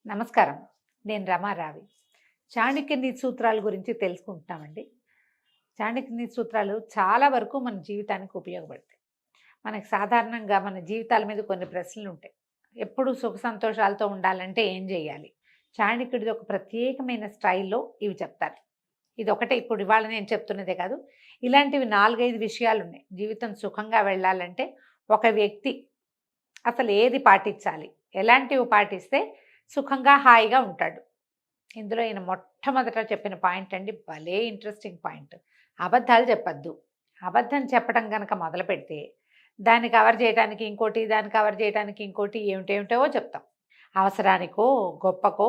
నమస్కారం. నేను రమారావి. చాణక్య నీతి సూత్రాల గురించి తెలుసుకుంటున్నామండి. చాణక్య నీతి సూత్రాలు చాలా వరకు మన జీవితానికి ఉపయోగపడతాయి. మనకు సాధారణంగా మన జీవితాల మీద కొన్ని ప్రశ్నలుంటాయి. ఎప్పుడూ సుఖ సంతోషాలతో ఉండాలంటే ఏం చేయాలి? చాణక్యుడిది ఒక ప్రత్యేకమైన స్టైల్‌లో ఇవి చెప్తారు. ఇదొకటే ఇప్పుడు ఇవాళ నేను చెప్తున్నదే కాదు. ఇలాంటివి 4, 5 విషయాలున్నాయి. జీవితం సుఖంగా వెళ్ళాలంటే ఒక వ్యక్తి అసలు ఏది పాటించాలి? ఎలాంటివి పాటిస్తే సుఖంగా, హాయిగా ఉంటాడు? ఇందులో ఈయన మొట్టమొదట చెప్పిన పాయింట్ అండి భలే ఇంట్రెస్టింగ్ పాయింట్. అబద్ధాలు చెప్పొద్దు. అబద్ధం చెప్పడం గనక మొదలుపెడితే దాన్ని కవర్ చేయడానికి ఇంకోటి, దాన్ని కవర్ చేయడానికి ఇంకోటి ఏమిటేమిటో చెప్తాం. అవసరానికో, గొప్పకో,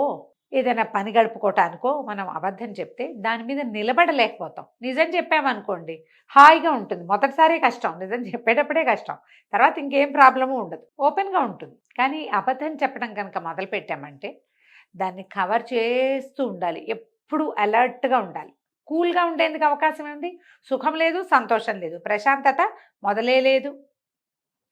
ఏదైనా పని గడుపుకోవటానికో మనం అబద్ధం చెప్తే దాని మీద నిలబడలేకపోతాం. నిజం చెప్పామనుకోండి హాయిగా ఉంటుంది. మొదటిసారే కష్టం. నిజం చెప్పేటప్పుడే కష్టం. తర్వాత ఇంకేం ప్రాబ్లము ఉండదు. ఓపెన్‌గా ఉంటుంది. కానీ అబద్ధం చెప్పడం కనుక మొదలుపెట్టామంటే దాన్ని కవర్ చేస్తూ ఉండాలి. ఎప్పుడూ అలర్ట్‌గా ఉండాలి. కూల్‌గా ఉండేందుకు అవకాశం ఉంది. సుఖం లేదు, సంతోషం లేదు, ప్రశాంతత మొదలే లేదు.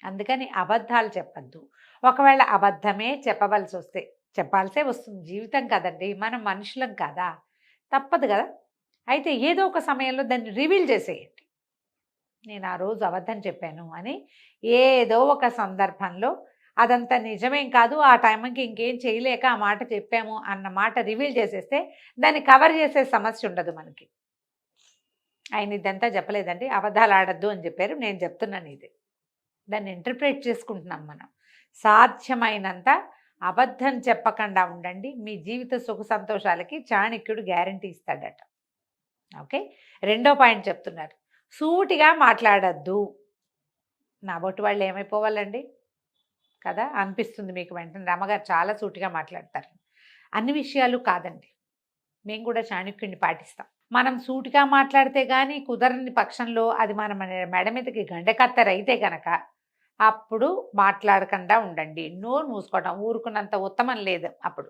అందుకని అబద్ధాలు చెప్పద్దు. ఒకవేళ అబద్ధమే చెప్పవలసొస్తే చెప్పాల్సే వస్తుంది. జీవితం కదండి, మనం మనుషులం కదా, తప్పదు కదా. అయితే ఏదో ఒక సమయంలో దాన్ని రివీల్ చేసేయండి. నేను ఆ రోజు అబద్ధం చెప్పాను అని ఏదో ఒక సందర్భంలో అదంతా నిజమేం కాదు, ఆ టైంకి ఇంకేం చేయలేక ఆ మాట చెప్పాము అన్న మాట రివీల్ చేసేస్తే దాన్ని కవర్ చేసే సమస్య ఉండదు మనకి. ఆయన ఇదంతా చెప్పలేదండి, అబద్ధాలు ఆడద్దు అని చెప్పారు. నేను చెప్తున్నాను ఇది. దాన్ని ఇంటర్ప్రిట్ చేసుకుంటున్నాం మనం. సాధ్యమైనంత అబద్ధం చెప్పకుండా ఉండండి. మీ జీవిత సుఖ సంతోషాలకి చాణక్యుడు గ్యారంటీ ఇస్తాడట. ఓకే. రెండో పాయింట్ చెప్తున్నారు, సూటిగా మాట్లాడద్దు. నా బొట్టు వాళ్ళు ఏమైపోవాలండి కదా అనిపిస్తుంది మీకు వెంటనే. రమ్మగారు చాలా సూటిగా మాట్లాడతారు. అన్ని విషయాలు కాదండి. మేము కూడా చాణక్యుడిని పాటిస్తాం. మనం సూటిగా మాట్లాడితే కానీ కుదరని పక్షంలో అది మన మెడ మీదకి గండకత్తరైతే గనక అప్పుడు మాట్లాడకుండా ఉండండి. నోరు మూసుకోవడం ఊరుకున్నంత ఉత్తమం లేదు. అప్పుడు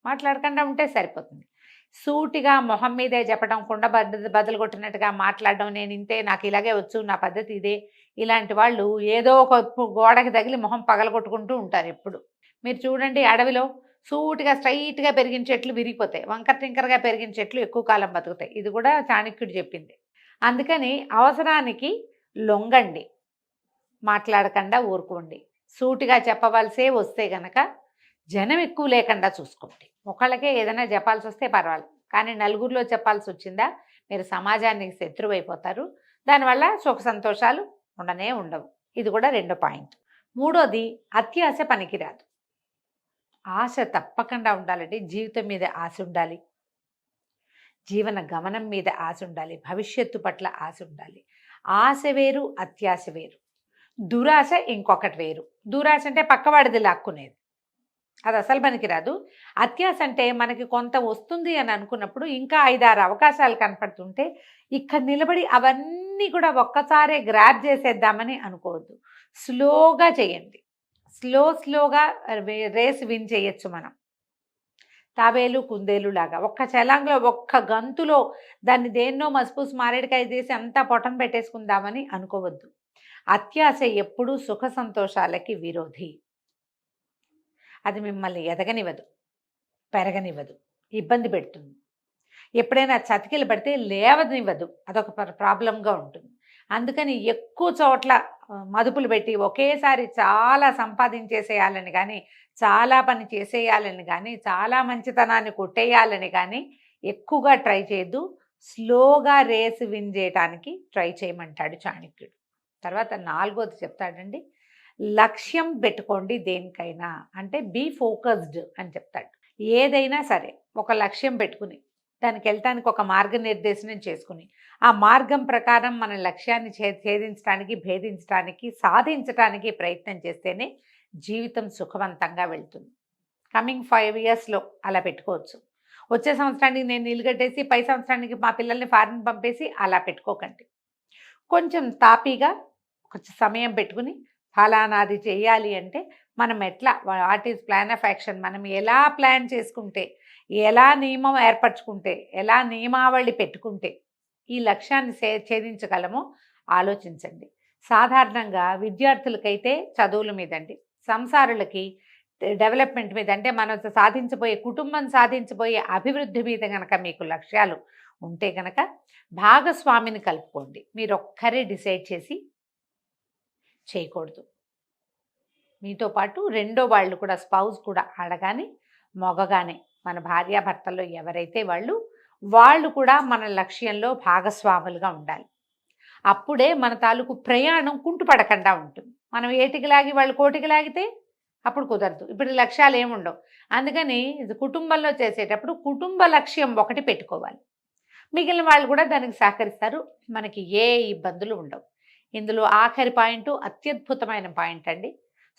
మాట్లాడకుండా ఉంటే సరిపోతుంది. సూటిగా మొహం మీదే చెప్పడం, కుండ బద్దలు కొట్టినట్టుగా మాట్లాడడం, నేను ఇంతే, నాకు ఇలాగే వచ్చు, నా పద్ధతి ఇదే. ఇలాంటి వాళ్ళు ఏదో ఒక గోడకి తగిలి మొహం పగలగొట్టుకుంటూ ఉంటారు ఎప్పుడు. మీరు చూడండి, అడవిలో సూటిగా స్ట్రైట్‌గా పెరిగిన చెట్లు విరిగిపోతాయి. వంకర టింకరగా పెరిగిన చెట్లు ఎక్కువ కాలం బతుకుతాయి. ఇది కూడా చాణక్యుడు చెప్పింది. అందుకని అవసరానికి లొంగండి. మాట్లాడకుండా ఊరుకోండి. సూటిగా చెప్పవలసే వస్తే గనక జనం ఎక్కువ లేకుండా చూసుకోండి. ఒకళ్ళకే ఏదైనా చెప్పాల్సి వస్తే పర్వాలేదు. కానీ నలుగురిలో చెప్పాల్సి వచ్చిందా మీరు సమాజానికి శత్రువైపోతారు. దానివల్ల సుఖ సంతోషాలు ఉండనే ఉండవు. ఇది కూడా రెండో పాయింట్. మూడోది, అత్యాశ పనికిరాదు. ఆశ తప్పకుండా ఉండాలండి. జీవితం మీద ఆశ ఉండాలి. జీవన గమనం మీద ఆశ ఉండాలి. భవిష్యత్తు పట్ల ఆశ ఉండాలి. ఆశ వేరు, అత్యాశ వేరు. దురాశ ఇంకొకటి వేరు. దురాశ అంటే పక్కవాడిది లాక్కునేది, అది అసలు పనికిరాదు. అత్యాశ అంటే మనకి కొంత వస్తుంది అని అనుకున్నప్పుడు ఇంకా 5, 6 అవకాశాలు కనపడుతుంటే ఇక్కడ నిలబడి అవన్నీ కూడా ఒక్కసారే గ్రాబ్ చేసేద్దామని అనుకోవద్దు. స్లోగా చేయండి. స్లోగా రేస్ విన్ చేయొచ్చు మనం. తాబేలు కుందేలు లాగా ఒక్క చలాంగ్లో, ఒక్క గంతులో దాన్ని దేన్నో మసిపూసి మారేడుకాయ చేసి అంతా పొట్టన పెట్టేసుకుందామని అనుకోవద్దు. అత్యాశ ఎప్పుడూ సుఖ సంతోషాలకి విరోధి. అది మిమ్మల్ని ఎదగనివ్వదు, పెరగనివ్వదు, ఇబ్బంది పెడుతుంది. ఎప్పుడైనా చతికిలు పడితే లేవనివ్వదు. అదొక ప్రాబ్లంగా ఉంటుంది. అందుకని ఎక్కువ చోట్ల మదుపులు పెట్టి ఒకేసారి చాలా సంపాదించేసేయాలని కానీ, చాలా పని చేసేయాలని కానీ, చాలా మంచితనాన్ని కొట్టేయాలని కానీ ఎక్కువగా ట్రై చేయొద్దు. స్లోగా రేసు విన్ చేయటానికి ట్రై చేయమంటాడు చాణక్యుడు. తర్వాత నాలుగోది చెప్తాడండి, లక్ష్యం పెట్టుకోండి దేనికైనా. అంటే బీ ఫోకస్డ్ అని చెప్తాడు. ఏదైనా సరే ఒక లక్ష్యం పెట్టుకుని దానికి వెళ్ళటానికి ఒక మార్గనిర్దేశనం చేసుకుని ఆ మార్గం ప్రకారం మన లక్ష్యాన్ని ఛేదించడానికి, భేదించడానికి, సాధించడానికి ప్రయత్నం చేస్తేనే జీవితం సుఖవంతంగా వెళ్తుంది. కమింగ్ 5 ఇయర్స్లో అలా పెట్టుకోవచ్చు. వచ్చే సంవత్సరానికి నేను నీళ్ళు కట్టేసి పై సంవత్సరానికి మా పిల్లల్ని ఫారిన్ పంపేసి అలా పెట్టుకోకండి. కొంచెం తాపీగా కొంచెం సమయం పెట్టుకుని ఫలానాది చేయాలి అంటే మనం ఎట్లా, what is plan of action, మనం ఎలా ప్లాన్ చేసుకుంటే, ఎలా నియమం ఏర్పరచుకుంటే, ఎలా నియమావళి పెట్టుకుంటే ఈ లక్ష్యాన్ని ఛేదించగలమో ఆలోచించండి. సాధారణంగా విద్యార్థులకైతే చదువుల మీదండి, సంసారులకి డెవలప్మెంట్ మీద, అంటే మనం సాధించబోయే కుటుంబం సాధించబోయే అభివృద్ధి మీద గనక మీకు లక్ష్యాలు ఉంటే గనక భాగస్వామిని కలుపుకోండి. మీరు ఒక్కరే డిసైడ్ చేసి చేయకూడదు. మీతో పాటు రెండో వాళ్ళు కూడా, స్పౌస్ కూడా, ఆడగానే మగగానే, మన భార్యాభర్తల్లో ఎవరైతే వాళ్ళు కూడా మన లక్ష్యంలో భాగస్వాములుగా ఉండాలి. అప్పుడే మన తాలూకు ప్రయాణం కుంటుపడకుండా ఉంటుంది. మనం ఏటికి లాగి వాళ్ళు కోటికి లాగితే అప్పుడు కుదరదు. ఇప్పుడు లక్ష్యాలు ఏముండవు. అందుకని కుటుంబంలో చేసేటప్పుడు కుటుంబ లక్ష్యం ఒకటి పెట్టుకోవాలి. మిగిలిన వాళ్ళు కూడా దానికి సహకరిస్తారు. మనకి ఏ ఇబ్బందులు ఉండవు. ఇందులో ఆఖరి పాయింట్ అత్యద్భుతమైన పాయింట్ అండి.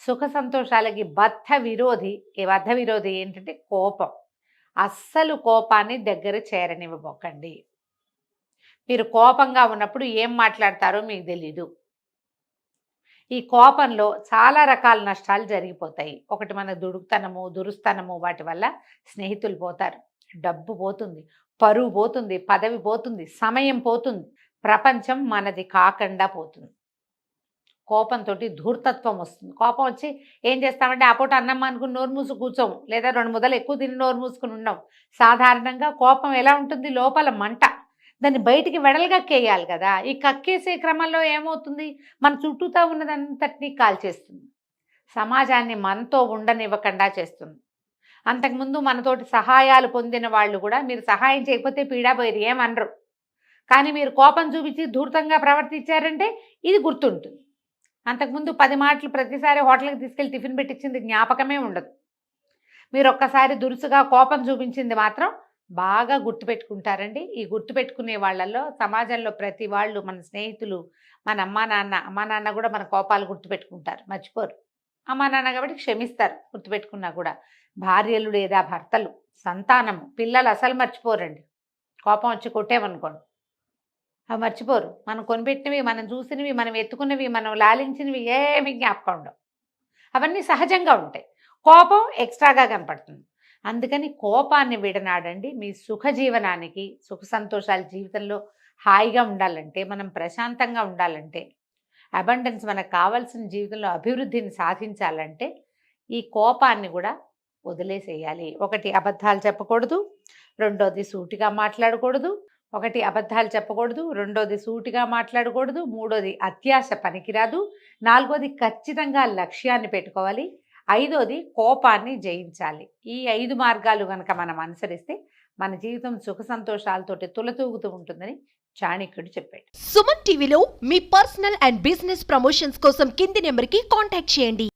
సుఖ సంతోషాలకి బద్ధ విరోధి ఏంటంటే కోపం. అస్సలు కోపాన్ని దగ్గర చేరనివ్వబోకండి. మీరు కోపంగా ఉన్నప్పుడు ఏం మాట్లాడతారో మీకు తెలీదు. ఈ కోపంలో చాలా రకాల నష్టాలు జరిగిపోతాయి. ఒకటి మన దురుస్తనము వాటి వల్ల స్నేహితులు పోతారు, డబ్బు పోతుంది, పరువు పోతుంది, పదవి పోతుంది, సమయం పోతుంది, ప్రపంచం మనది కాకుండా పోతుంది. కోపంతో ధూర్తత్వం వస్తుంది. కోపం వచ్చి ఏం చేస్తామంటే ఆ పూట అన్నం అనుకుని నోరు మూసు కూర్చోము, లేదా 2 ముద్దలు ఎక్కువ తిని నోరు మూసుకుని ఉన్నాం. సాధారణంగా కోపం ఎలా ఉంటుంది, లోపల మంట, దాన్ని బయటికి వెడల్గక్కేయాలి కదా. ఈ కక్కేసే క్రమంలో ఏమవుతుంది, మన చుట్టూతా ఉన్నదంతటినీ కాల్చేస్తుంది, సమాజాన్ని మనతో ఉండనివ్వకుండా చేస్తుంది. అంతకుముందు మనతోటి సహాయాలు పొందిన వాళ్ళు కూడా మీరు సహాయం చేయకపోతే పీడాపోయారు, ఏమనరు. కానీ మీరు కోపం చూపించి ధూర్తంగా ప్రవర్తించారంటే ఇది గుర్తుంటుంది. అంతకుముందు 10 మాటలు ప్రతిసారి హోటల్కి తీసుకెళ్ళి టిఫిన్ పెట్టించింది జ్ఞాపకమే ఉండదు. మీరు ఒక్కసారి దురుసుగా కోపం చూపించింది మాత్రం బాగా గుర్తుపెట్టుకుంటారండి. ఈ గుర్తుపెట్టుకునే వాళ్ళల్లో సమాజంలో ప్రతి వాళ్ళు, మన స్నేహితులు, మన అమ్మా నాన్న కూడా మన కోపాలు గుర్తుపెట్టుకుంటారు, మర్చిపోరు. అమ్మా నాన్న కాబట్టి క్షమిస్తారు గుర్తుపెట్టుకున్నా కూడా. భార్యలు లేదా భర్తలు, సంతానము, పిల్లలు అసలు మర్చిపోరండి. కోపం వచ్చి కొట్టేమనుకోండి అవి మర్చిపోరు. మనం కొనిపెట్టినవి, మనం చూసినవి, మనం ఎత్తుకున్నవి, మనం లాలించినవి ఏమి జ్ఞాపకం ఉండవు. అవన్నీ సహజంగా ఉంటాయి. కోపం ఎక్స్ట్రాగా కనపడుతుంది. అందుకని కోపాన్ని విడనాడండి. మీ సుఖ జీవనానికి, సుఖ సంతోషాల జీవితంలో హాయిగా ఉండాలంటే, మనం ప్రశాంతంగా ఉండాలంటే, అబండెన్స్ మనకు కావాల్సిన జీవితంలో అభివృద్ధిని సాధించాలంటే ఈ కోపాన్ని కూడా వదిలేసేయాలి. ఒకటి అబద్ధాలు చెప్పకూడదు, రెండోది సూటిగా మాట్లాడకూడదు. రెండోది సూటిగా మాట్లాడకూడదు, మూడోది అత్యాశ పనికిరాదు, నాలుగోది ఖచ్చితంగా లక్ష్యాన్ని పెట్టుకోవాలి, ఐదోది కోపాన్ని జయించాలి. ఈ 5 మార్గాలు కనుక మనం అనుసరిస్తే మన జీవితం సుఖ సంతోషాలతోటి తులతూగుతూ ఉంటుందని చాణక్యుడు చెప్పాడు. సుమన్ టీవీలో మీ పర్సనల్ అండ్ బిజినెస్ ప్రమోషన్స్ కోసం కింది నెంబర్కి కాంటాక్ట్ చేయండి.